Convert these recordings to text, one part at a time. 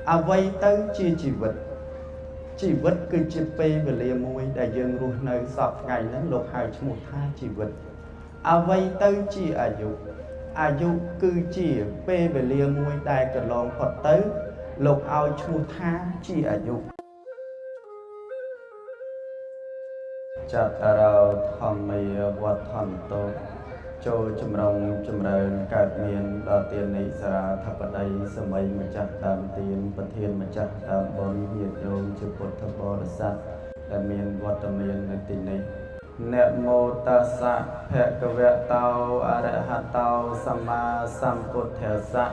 អ្វីទៅជាជីវិតគឺជាពេលវេលាមួយដែលយើងរស់នៅសពថ្ងៃហ្នឹងលោកហៅឈ្មោះថាជីវិតអ្វីទៅជាអាយុគឺជាពេលវេលាមួយដែលកន្លងផុតទៅលោកឲ្យឈ្មោះថាជាអាយុចតរោធម្មាវត្ថន្តោចូលចម្រុងចម្រើនកើតមានដល់ទាននិសារាធិបតីសម័យម្ចាស់ដើមទានប្រធានម្ចាស់ដើមបុណ្យញាតិញោមជាពុទ្ធបរិស័ទដែលមានវត្តមាននៅទីនេះนะโมตัสสะภะคะวะโตอะระหะโตสัมมาสัมพุทธัสสะ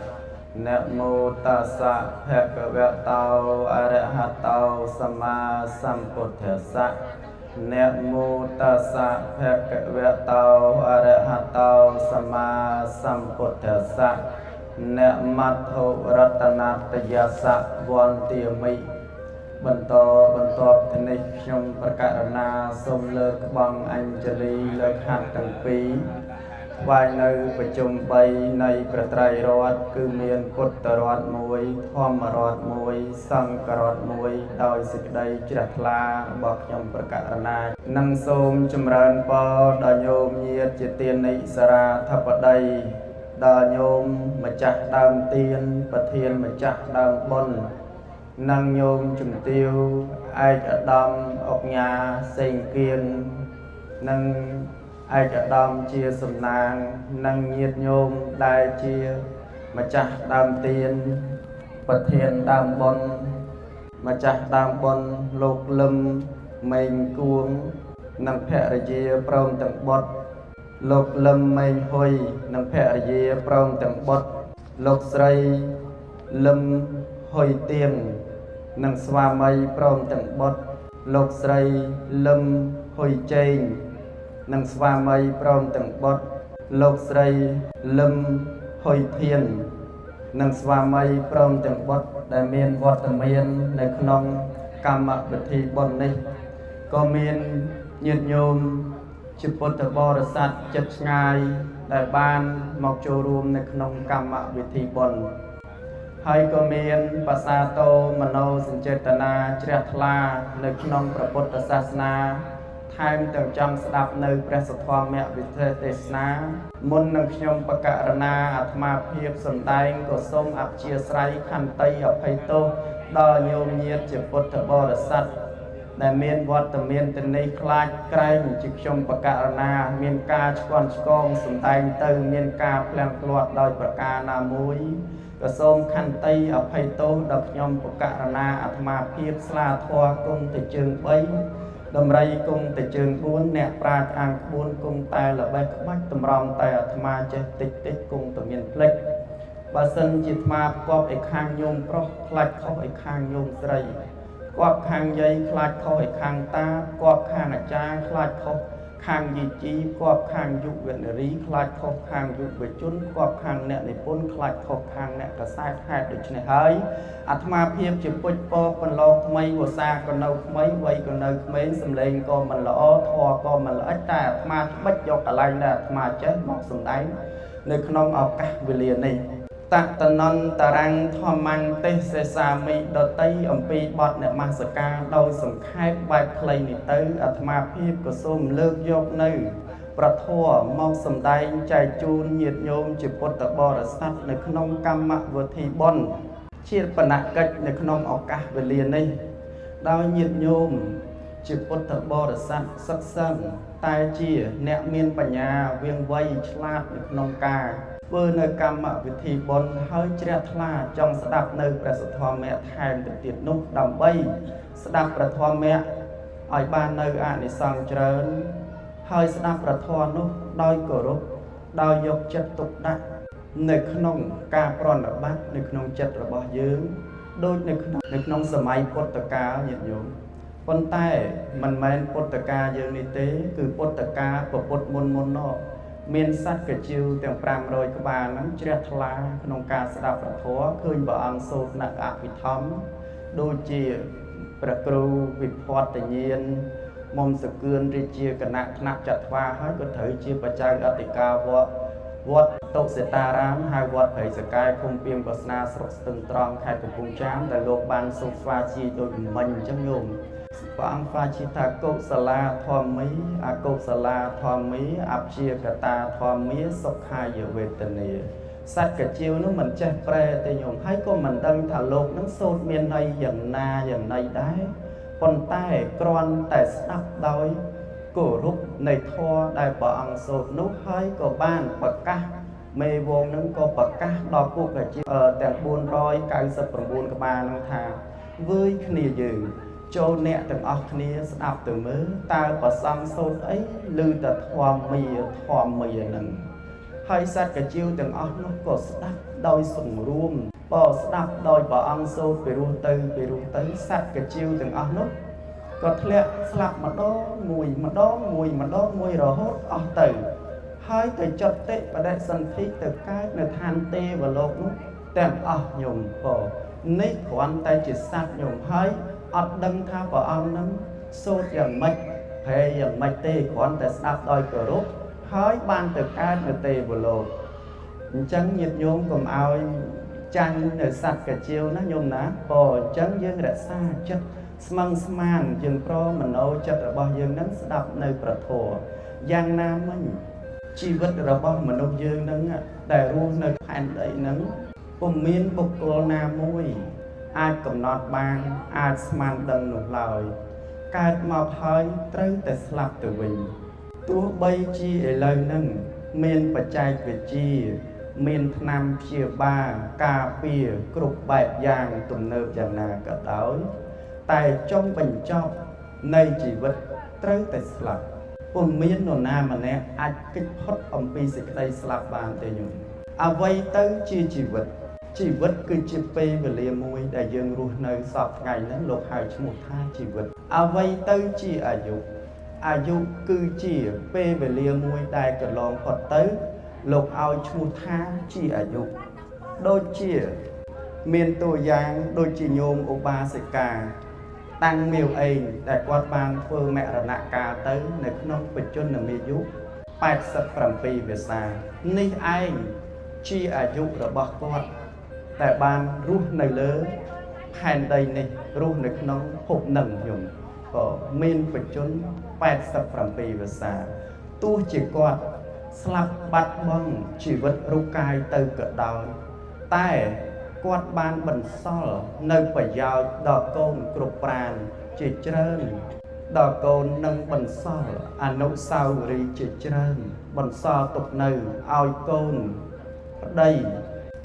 นะโมตัสสะภะคะวะโตอะระหะโตสัมมาสัมพุทธัสสะนะโมตัสสะภะคะวะโตอะระหะโตสัมมาสัมพุทธัสสะนะมัทโธรัตนัตยัสสะวันติมิបន្តទៅនេះខ្ញុំប្រកាសណាសូមលើកក្បង់អញ្ជលីលើកហាត់ទាំងពីរថ្វាយនៅប្រជុំ3នៃព្រះត្រៃរតន៍គឺមានពុទ្ធរតន៍1ធម្មរតន៍1សង្ឃរតន៍1ដោយសេចក្តីជ្រះថ្លារបស់ខ្ញុំប្រកាសណានិងសូមចម្រើនពរដល់ញោមញាតិជាទាននិសារាធិបតីដល់ញោមម្ចាស់ដើមទានប្រធានម្ចាស់ដើមបុណ្យនិងញោមជំទាវឯកឧត្តមអុកញ៉ាសេងគៀននិងឯកឧត្តមជាសំណាងនិងញាតិញោមដែលជាម្ចាស់ដើមទានប្រធានដើមបុណ្យម្ចាស់ដើមបុណ្យលោកលឹមម៉េងគួងនិងភរិយាព្រមទាំងបុត្រលោកលឹមម៉េងហ៊ុយនិងភរិយាព្រមទាំងបុត្រលោកស្រីលឹមហ៊ុយទៀងនិងស្វាមីព្រមទាំងបុត្រលោកស្រីលឹមហ៊ុយជេងនិងស្វាមីព្រមទាំងបុត្រលោកស្រីលឹមហ៊ុយធាននិងស្វាមីព្រមទាំងបុត្រដែលមានវត្តមាននៅក្នុងកម្មវិធីបុណ្យនេះក៏មានញាតិញោមជាពុទ្ធបរិស័ទចិត្តឆ្ងាយដែលបានមកចូលរួមនៅក្នុងកម្មវិធីបុណ្យហើយក៏មានបាសាតោមโนសញ្ចេតនាជ្រះថ្លានៅក្នុងព្រះពុទ្ធសាសនាថែមទាំងចង់ស្ដាប់នៅព្រះសទ្ធម្មវិធិទេសនាមុននឹងខ្ញុំបកករណាអាត្មាភាពសម្ដែងក៏សូមអព្យាស្រ័យខន្តីអភ័យទោសដល់ញោមញាតិជាពុទ្ធបរិស័ទដែលមានវត្តមានទៅនេះខ្លាចក្រែងជាខ្ញុំបកករណាមានការឆ្គាន់ឆ្គងសម្ដែងទៅមានការផ្លាំងផ្លាត់ដោយប្រការណាមួយក៏សូមខន្តីអភ័យទោសដល់ខ្ញុំបកករណាអាត្មាភាពស្លាធម៌គុំទៅជើង3ដំរីគុំទៅជើង4អ្នកប្រាជ្ញអង្គ4គុំតែល្បេះក្បាច់តម្រង់តែអាត្មាចេះតិចគុំទៅមានផ្លេចបើសិនជាអាត្មាផ្គប់ឲ្យខាងញោមប្រុសខ្លាចខុសឲ្យខាងញោមស្រីផ្គប់ខាងយាយខ្លាចខុសឲ្យខាងតាផ្គប់ខាងអាចារ្យខ្លាចខុសខាងយីជីផ្គប់ខាងយុវនារីខ្លាចខុសខាងយុវជនផ្គប់ខាងអ្នកនិពន្ធខ្លាចខុសខាងអ្នកកសែតហេតុដូច្នេះហើយអាត្មាភាពជាពុជពកបន្លកថ្មីវសាក៏នៅថ្មីវ័យក៏នៅក្មេងសម្លេងក៏មិនល្អធម៌ក៏មិនល្អិតតែអាត្មាច្បិចយកកន្លែងដែលអាត្មាចេះមកសម្ដែងនៅក្នុងឱកាសវេលានេះតតនន្តរាំងធម្មញ្ញទេសសាមីដតីអំពីបទនមស្ការដោយសង្ខេបបែបខ្លីនេះទៅអាត្មាភាពក៏សូមលើកយកនៅប្រធមមកសម្ដែងចែកជូនញាតិញោមជាពុទ្ធបរិស័ទនៅក្នុងកម្មវិធីបុណ្យជាបណកិច្ចនៅក្នុងឱកាសវេលានេះដោយញាតិញោមជាពុទ្ធបរិស័ទសិក្សាតែជាអ្នកមានបញ្ញាវាងវៃឆ្លាតនៅក្នុងការធ្វើនៅកម្មវិធីបុណ្យហើយជ្រះថ្លាចង់ស្ដាប់នៅព្រះសទ្ធម្មថែមទៅទៀតនោះដើម្បីស្ដាប់ព្រះធម្មឲ្យបាននៅអានិសង្សច្រើនហើយស្ដាប់ព្រះធម៌នោះដោយគោរពដោយយកចិត្តទុកដាក់នៅក្នុងការប្រណិប័តនៅក្នុងចិត្តរបស់យើងដូចនៅក្នុងសម័យពុទ្ធកាលញាតិញោមប៉ុន្តែមិនមែនពុទ្ធកាលយើងនេះទេគឺពុទ្ធកាលពុទ្ធមុននោះមានសត្វកាជៀវទាំង500ក្បាលហ្នឹងជ្រះថ្លាក្នុងការស្ដាប់ព្រះធម៌ឃើញព្រះអង្គសូត្រនៅអភិធម្មដូចជាព្រះគ្រូវិភ័តញ្ញាណមុំសគឿនរាជាគណៈថ្នាក់ចត្វាហើយក៏ត្រូវជាបច្ចៅអធិការវ វត្តតុសេតារាមហើយវត្តព្រៃសកាយគុំពីមកស្នាស្រុកស្ទឹងត្រង់ខេត្តកំពង់ចាមដែលលោកបានសូមស្វាជីដោយមិញអញ្ចឹងញោមព្រះអង្គស្វាជីថាកុសលាធម្មីអកុសលាធម្មីអព្យាកតាធម្មីសុខាយវេទនាសត្វកាជាវនោះមិនចេះប្រែទេញោមហើយក៏មិនដឹងថាលោកនឹងសូត្រមានន័យយ៉ាងណាយ៉ាងណីដែរប៉ុន្តែគ្រាន់តែស្ដាប់ដោយគោរពនៃធម៌ដែលព្រះអង្គសូត្រនោះហើយក៏បានប្រកាសមេវងនឹងក៏ប្រកាសដល់ពួកកាជាទាំង499ក្បាលនឹងថាវើយគ្នាយើងចូលអ្នកទាំងអស់គ្នាស្ដាប់ទៅមើលតើប្រសង់សូត្រអីឬតែធម្មមីហ្នឹងហើយសត្វកាជាវទាំងអស់នោះក៏ស្ដាប់ដោយសម្រួមបើស្ដាប់ដោយព្រះអង្គសូត្រពីរោះទៅសត្វកាជាវទាំងអស់នោះក៏ធ្លាក់ស្លាប់ម្ដងមួយរហូតអស់ទៅហើយទៅចុតតិបដិសន្ធិទៅកើតនៅឋានទេវលោកនោះទាំងអស់ញោមបងនេះគ្រាន់តែជាសត្វញោមហើយអត់ដឹងថាព្រះអង្គនឹងសូត្រយ៉ាងម៉េចប្រែយ៉ាងម៉េចទេគ្រាន់តែស្ដាប់ដោយគោរពហើយបានទៅកើតនៅទេវលោកអញ្ចឹងញាតិញោមកុំឲ្យចាញ់នៅសត្វកាជាវណាញោមណាព្រោះអញ្ចឹងយើងរក្សាចិត្តស្មឹងស្មានយើងប្រមនោចិត្តរបស់យើងនឹងស្ដាប់នៅប្រធមយ៉ាងណាមិញជីវិតរបស់មនុស្សយើងនឹងដែលរស់នៅផែនដីនឹងពុំមានបុគ្គលណាមួយអាចកំណត់បានអាចស្មានដឹងនោះឡើយកើតមកហើយត្រូវតែស្លាប់ទៅវិញទោះបីជាឥឡូវហ្នឹងមានបច្ចេកវិទ្យាមានថ្នាំព្យាបាលការពារគ្រប់បែបយ៉ាងទំនើបយ៉ាងណាក៏ដោយតែចុងបញ្ចប់នៃជីវិតត្រូវតែស្លាប់ពុំមាននរណាម្នាក់អាចគេចផុតអំពីសេចក្តីស្លាប់បានទេញោមអ្វីទៅជាជីវិតគឺជាពេលវេលាមួយដែលយើងរស់នៅសពថ្ងៃហ្នឹងលោកហៅឈ្មោះថាជីវិតអ្វីទៅជាអាយុគឺជាពេលវេលាមួយដែលកន្លងផុតទៅលោកឲ្យឈ្មោះថាជាអាយុដូចជាមានតួយ៉ាងដូចជាញោមឧបាសិកាតាំងមាវឯងដែលគាត់បានធ្វើមរណកាលទៅនៅក្នុងបច្ចុប្បន្នមាយុ87វាសានេះឯងជាអាយុរបស់គាត់តែបានរស់នៅលើផែនដីនេះរស់នៅក្នុងភពនឹងញោមក៏មានបច្ចុប្បន្ន87វាសាទោះជាគាត់ស្លាប់បាត់បង់ជីវិតរូបកាយទៅក៏ដោយតែគាត់បានបន្សល់នៅប្រយោជន៍ដល់កូនគ្រប់ប្រាណជាច្រើនដល់កូននឹងបន្សល់អនុស្សាវរីយ៍ជាច្រើនបន្សល់ទុកនៅឲ្យកូនប្តី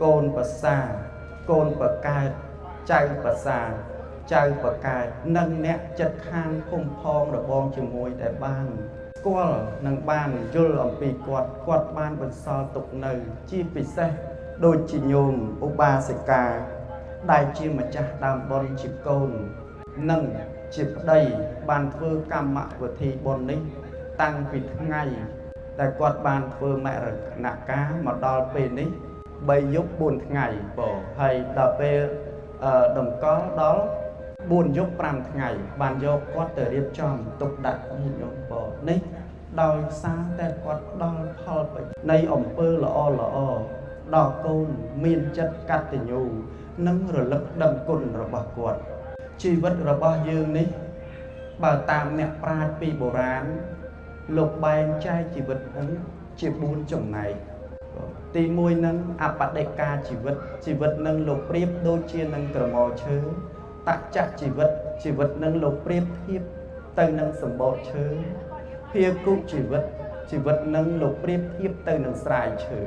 កូនប្រសាកូនប្រកើតចៅប្រសាចៅប្រកើតនិងអ្នកចិត្តខាងភូមិផងរបងជាមួយដែលបានស្គាល់និងបានយល់អំពីគាត់បានបន្សល់ទុកនៅជាពិសេសដូចជាញោមឧបាសិកាដែលជាម្ចាស់ដើមបុណ្យជាកូននិងជាប្តីបានធ្វើកម្មវិធីបុណ្យនេះតាំងពីថ្ងៃដែលគាត់បានធ្វើមរណកាលមកដល់ពេលនេះ3យប់4ថ្ងៃបងហើយដល់ពេលតម្កល់ដល់4យប់5ថ្ងៃបានយកគាត់ទៅរៀបចំទុកដាក់នេះញោមបងនេះដោយសារតែគាត់ដល់ផលនៃអំពើល្អដល់កូនមានចិត្តកតញ្ញូនិងរលឹកដឹងគុណរបស់គាត់ជីវិតរបស់យើងនេះបើតាមអ្នកប្រាជ្ញពីបុរាណលោកបែងចែកជីវិតហ្នឹងជា4ចំណែកទី1ហ្នឹងអបដិកាជីវិតនឹងលោកប្រៀបដូចជានឹងក្រមឈើតចៈជីវិតនឹងលោកប្រៀបធៀបទៅនឹងសម្បកឈើភាគុជីវិតនឹងលោកប្រៀបធៀបទៅនឹងស្រែឈើ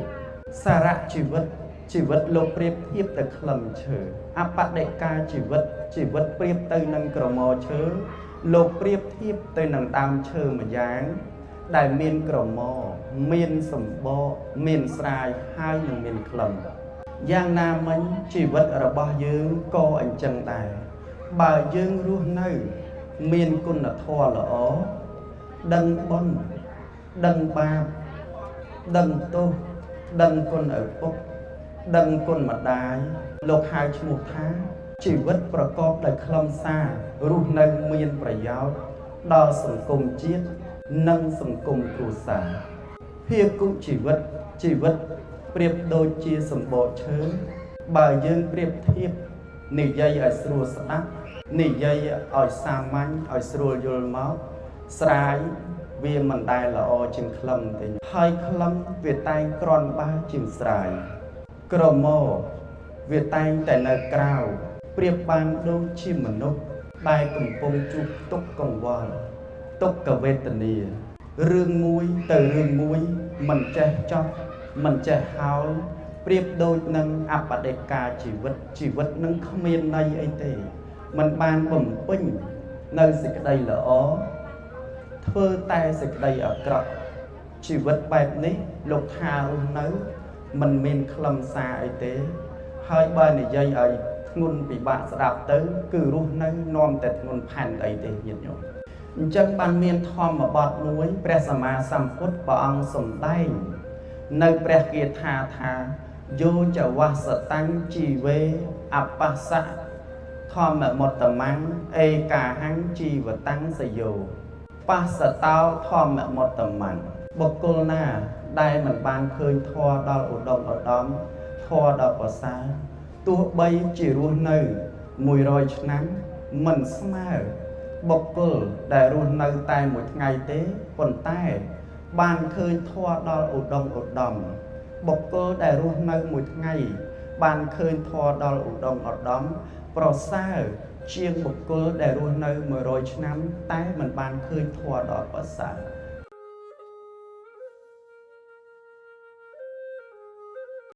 សារៈជីវិតលោកប្រៀបធៀបទៅក្លឹមឈើអបដិកាជីវិតប្រៀបទៅនឹងក្រមឈើលោកប្រៀបធៀបទៅនឹងដើមឈើម្យ៉ាងដែលមានក្រមមានសម្បកមានស្រាយហើយនឹងមានក្លឹមយ៉ាងណាមិញជីវិតរបស់យើងក៏អញ្ចឹងដែរបើយើងរស់នៅមានគុណធម៌ល្អដឹងបុណ្យដឹងបាបដឹងទោសដឹងគុណឪពុកដឹងគុណម្ដាយលោកហៅឈ្មោះថាជីវិតប្រកបដោយខ្លឹមសាររស់នៅមានប្រយោជន៍ដល់សង្គមជាតិនិងសង្គមគ្រួសារភាគុជីវិត ជីវិតប្រៀបដូចជាសម្បកឈើបើយើងប្រៀបធៀបនិយាយឲ្យស្រួលស្ដាប់និយាយឲ្យសាមញ្ញឲ្យស្រួលយល់មកស្រាយវាមិនដែលល្អជាងខ្លឹមទេហើយខ្លឹមវាតែងក្រាន់បើជាងស្រាយក្រម៉វាតែងតែនៅក្រៅប្រៀបបានដូចជាមនុស្សដែលកំពុងជួបទុក្ខកង្វល់ទុក្ខវេទនារឿងមួយទៅរឿងមួយមិនចេះចប់មិនចេះហើយប្រៀបដូចនឹងអបដិកាជីវិតនឹងគ្មានន័យអីទេมันបានបំពេញនៅសេចក្តីល្អធ្វើតែសេចក្តីអាក្រក់ជីវិតបែបនេះលោកថារស់នៅมันមានខ្លឹមសារអីទេហើយបើនិយាយឲ្យធ្ងន់ពិបាកស្ដាប់ទៅគឺរស់នៅនាំតែធ្ងន់ផែនអីទេញាតិញោមអញ្ចឹងបានមានធម្មបទមួយព្រះសម្មាសម្ពុទ្ធព្រះអង្គសម្ដែងនៅព្រះគាថាថាយោចវសតាំងជីវេអបស្សៈធម្មមតមੰអេកាហੰជីវតាំងសយោបស្សតោធម្មមតមੰបុគ្គលណាដែលមិនបានឃើញធម៌ដល់ឧត្តមឧត្តមធម៌ដល់ប្រសើរទោះបីជារស់នៅ100ឆ្នាំមិនស្មើបុគ្គលដែលរស់នៅតែមួយថ្ងៃទេប៉ុន្តែបានឃើញធម៌ដល់ឧត្តមឧត្តមបុគ្គលដែលរស់នៅមួយថ្ងៃបានឃើញធម៌ដល់ឧត្តមឧត្តមប្រសើរជាងបុគ្គលដែលរស់នៅ100ឆ្នាំតែមិនបានឃើញធម៌ដល់ប្រសើរ